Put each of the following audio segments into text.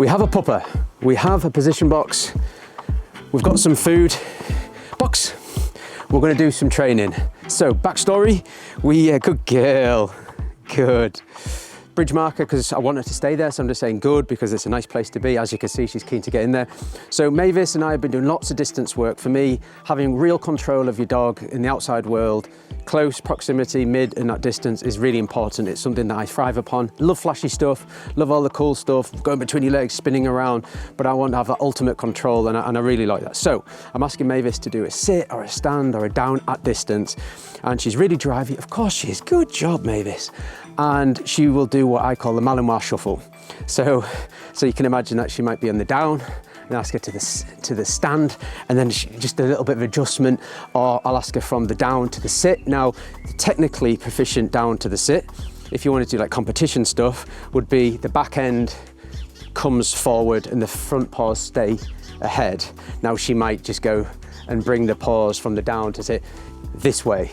we have a pupper, we have a position box, we've got some food, box. We're going to do some training. So backstory, good girl, good. Bridge marker, because I want her to stay there, so I'm just saying good because it's a nice place to be. As you can see, she's keen to get in there. So Mavis and I have been doing lots of distance work. For me, having real control of your dog in the outside world, close proximity, mid and that distance is really important. It's something that I thrive upon. Love flashy stuff, love all the cool stuff, going between your legs, spinning around, but I want to have that ultimate control, and I really like that. So I'm asking Mavis to do a sit or a stand or a down at distance, and she's really drivey. Of course she is. Good job, Mavis. And she will do what I call the Malinois shuffle. So you can imagine that she might be on the down and ask her to the stand, and then just a little bit of adjustment, or I'll ask her from the down to the sit. Now, technically proficient down to the sit, if you want to do like competition stuff, would be the back end comes forward and the front paws stay ahead. Now she might just go and bring the paws from the down to sit this way.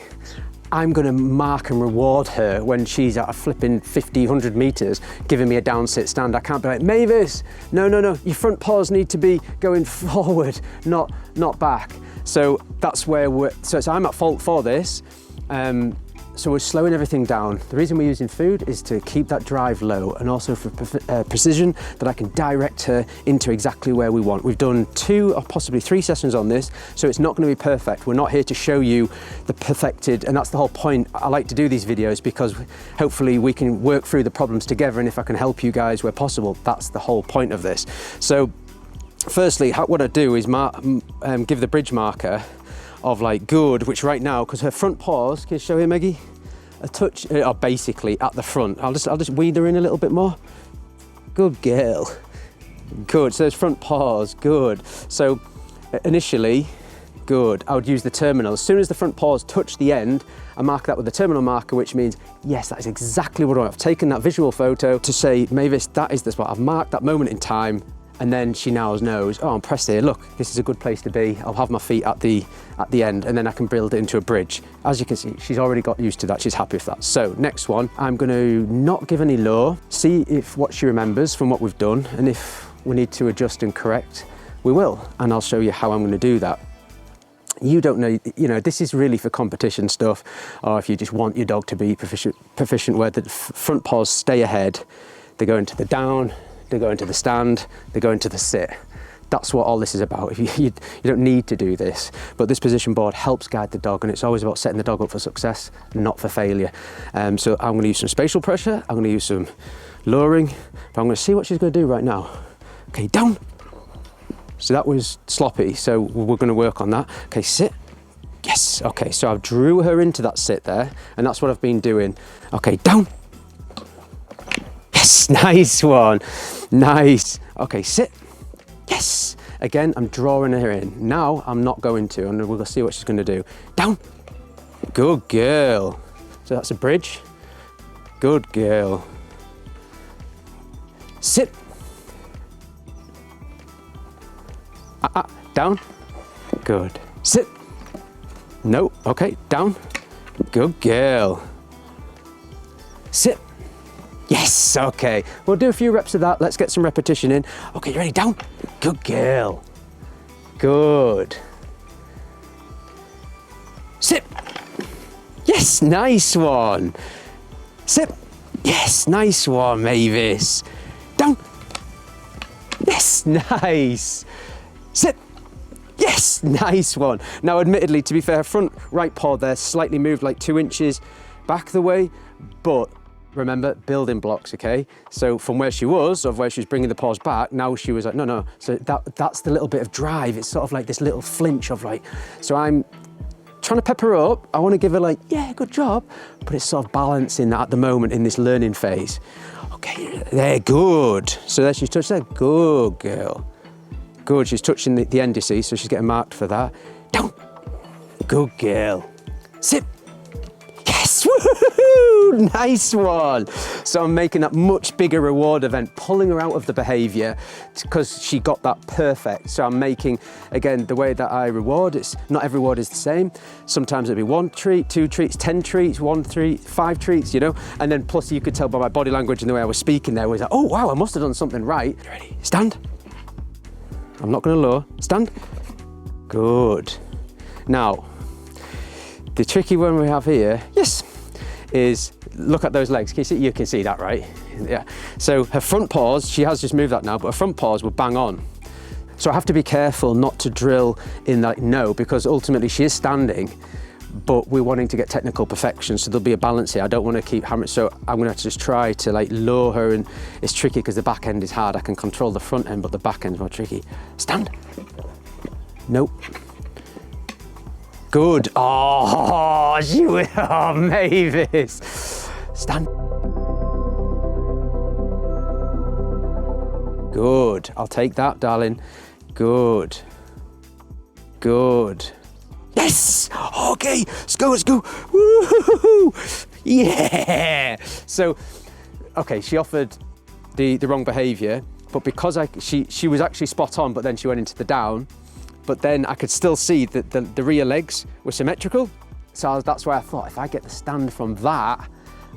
I'm gonna mark and reward her when she's at a flipping 50, 100 meters, giving me a down sit stand. I can't be like, Mavis, no, your front paws need to be going forward, not back. So that's where so I'm at fault for this. So we're slowing everything down. The reason we're using food is to keep that drive low, and also for precision, that I can direct her into exactly where we want. We've done 2 or possibly 3 sessions on this, so it's not going to be perfect. We're not here to show you the perfected, and that's the whole point. I like to do these videos because hopefully we can work through the problems together, and if I can help you guys where possible, that's the whole point of this. So firstly, what I do is give the bridge marker of like good, which right now, because her front paws, can you show here, Maggie? A touch, are basically at the front. I'll just weed her in a little bit more. Good girl. Good, so those front paws, good. So initially, good, I would use the terminal. As soon as the front paws touch the end, I mark that with the terminal marker, which means, yes, that is exactly what I want. I've taken that visual photo to say, Mavis, that is the spot. I've marked that moment in time, and then she now knows, oh, I'm pressed here, look, this is a good place to be. I'll have my feet at the end, and then I can build it into a bridge. As you can see, she's already got used to that. She's happy with that. So next one, I'm gonna not give any low, see if what she remembers from what we've done, and if we need to adjust and correct, we will. And I'll show you how I'm gonna do that. You don't know, this is really for competition stuff, or if you just want your dog to be proficient where the front paws stay ahead, they go into the down, they go into the stand, they go into the sit. That's what all this is about. You don't need to do this, but this position board helps guide the dog, and it's always about setting the dog up for success, not for failure. So I'm gonna use some spatial pressure, I'm gonna use some lowering, but I'm gonna see what she's gonna do right now. Okay, down. So that was sloppy, so we're gonna work on that. Okay, sit. Yes, okay, so I drew her into that sit there, and that's what I've been doing. Okay, down. Yes, nice one, nice. Okay, sit, yes. Again, I'm drawing her in. Now I'm not going to, and we'll see what she's gonna do. Down, good girl. So that's a bridge, good girl. Sit. Down, good. Sit, no, okay, down, good girl. Sit. Yes, okay. We'll do a few reps of that. Let's get some repetition in. Okay, you ready? Down. Good girl. Good. Sit. Yes, nice one. Sit. Yes, nice one, Mavis. Down. Yes, nice. Sit. Yes, nice one. Now, admittedly, to be fair, front right paw there slightly moved like 2 inches back the way, but remember, building blocks, okay? So from where she was, of where she was bringing the paws back, now she was like, no. So that's the little bit of drive. It's sort of like this little flinch of like, so I'm trying to pep her up. I want to give her like, yeah, good job, but it's sort of balancing that at the moment in this learning phase. Okay, there, good. So there she's touched there, good girl. Good, she's touching the end, you see, so she's getting marked for that. Down, good girl. Sit. Yes, Woo-hoo-hoo! Nice one. So I'm making that much bigger reward event, pulling her out of the behavior because she got that perfect. So I'm making, again, the way that I reward, it's not every reward is the same. Sometimes it'll be 1 treat, 2 treats, 10 treats, 1 treat, 5 treats, you know? And then plus you could tell by my body language and the way I was speaking there was like, oh wow, I must have done something right. You ready? Stand. I'm not gonna lure. Stand. Good. Now, the tricky one we have here, yes, is look at those legs. Can you see? You can see that, right? Yeah. So her front paws, she has just moved that now, but her front paws will bang on. So I have to be careful not to drill in that no, because ultimately she is standing, but we're wanting to get technical perfection. So there'll be a balance here. I don't want to keep hammering. So I'm going to have to just try to like lure her, and it's tricky because the back end is hard. I can control the front end, but the back end's more tricky. Stand. Nope. Good. Oh, oh, Mavis. Stand. Good. I'll take that, darling. Good. Good. Yes. Okay. Let's go. Let's go. Woo-hoo-hoo. Yeah. So, okay, she offered the wrong behaviour, but because she was actually spot on, but then she went into the down. But then I could still see that the rear legs were symmetrical. So that's why I thought if I get the stand from that,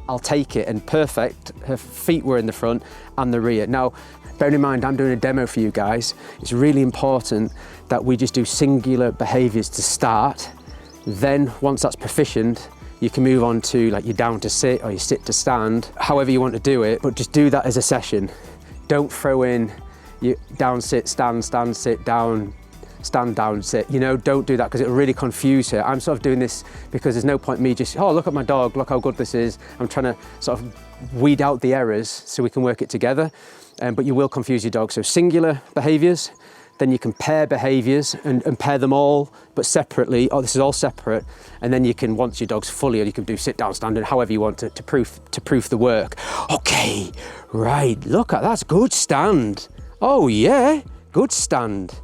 I'll take it, and perfect. Her feet were in the front and the rear. Now, bearing in mind, I'm doing a demo for you guys. It's really important that we just do singular behaviors to start. Then once that's proficient, you can move on to like your down to sit or your sit to stand, however you want to do it, but just do that as a session. Don't throw in your down, sit, stand, sit, down, stand, down, sit. You know, don't do that because it'll really confuse her. I'm sort of doing this because there's no point me just, oh, look at my dog, look how good this is. I'm trying to sort of weed out the errors so we can work it together. But you will confuse your dog. So singular behaviors, then you can pair behaviors and pair them all, but separately. Oh, this is all separate. And then you can, once your dog's fully, or you can do sit down, stand, and however you want to proof the work. Okay, right, look at that's good stand. Oh yeah, good stand.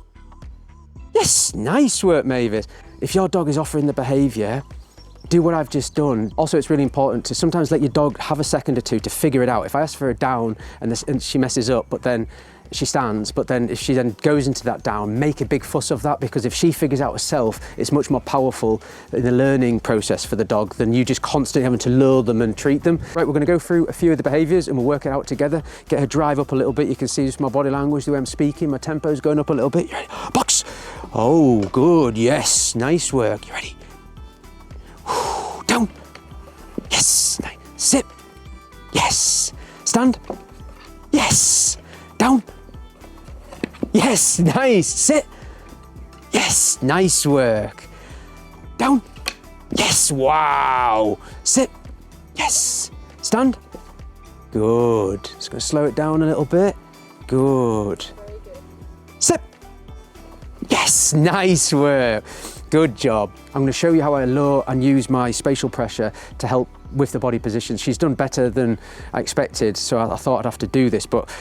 Yes, nice work, Mavis. If your dog is offering the behaviour, do what I've just done. Also, it's really important to sometimes let your dog have a second or two to figure it out. If I ask for a down and she messes up, but then she stands, but then if she then goes into that down, make a big fuss of that, because if she figures out herself, it's much more powerful in the learning process for the dog than you just constantly having to lure them and treat them. Right, we're going to go through a few of the behaviours and we'll work it out together. Get her drive up a little bit. You can see just my body language, the way I'm speaking, my tempo's going up a little bit. You ready? Box. Oh, good. Yes, nice work. You ready? Down. Yes. Nice. Sit. Yes. Stand. Yes. Down. Yes. Nice. Sit. Yes. Nice work. Down. Yes. Wow. Sit. Yes. Stand. Good. Just going to slow it down a little bit. Good. Sit. Yes. Nice work. Good job. I'm going to show you how I lure and use my spatial pressure to help with the body position. She's done better than I expected, so I thought I'd have to do this. But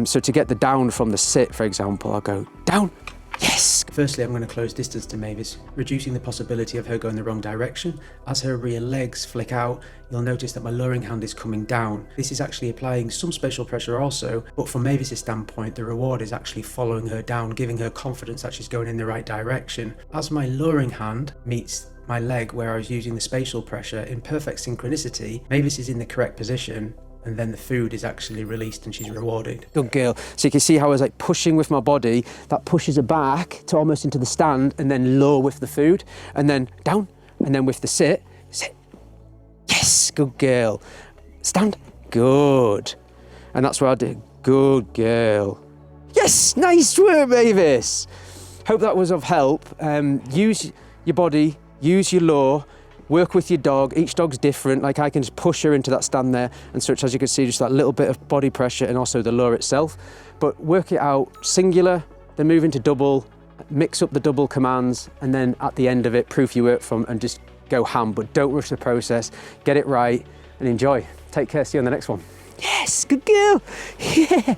so to get the down from the sit, for example, I'll go down. Yes! Firstly, I'm going to close distance to Mavis, reducing the possibility of her going the wrong direction. As her rear legs flick out, you'll notice that my luring hand is coming down. This is actually applying some spatial pressure also, but from Mavis's standpoint, the reward is actually following her down, giving her confidence that she's going in the right direction. As my luring hand meets my leg where I was using the spatial pressure in perfect synchronicity, Mavis is in the correct position, and then the food is actually released and she's rewarded. Good girl. So you can see how I was like pushing with my body, that pushes her back to almost into the stand, and then low with the food, and then down, and then with the sit. Yes, good girl. Stand. Good. And that's what I did. Good girl. Yes, nice work, Mavis. Hope that was of help. Use your body, use your lure, work with your dog. Each dog's different. Like I can just push her into that stand there, and such, as you can see, just that little bit of body pressure and also the lure itself. But work it out singular, then move into double, mix up the double commands, and then at the end of it, proof your work from and just go ham. But don't rush the process. Get it right and enjoy. Take care. See you on the next one. Yes, good girl. Yeah.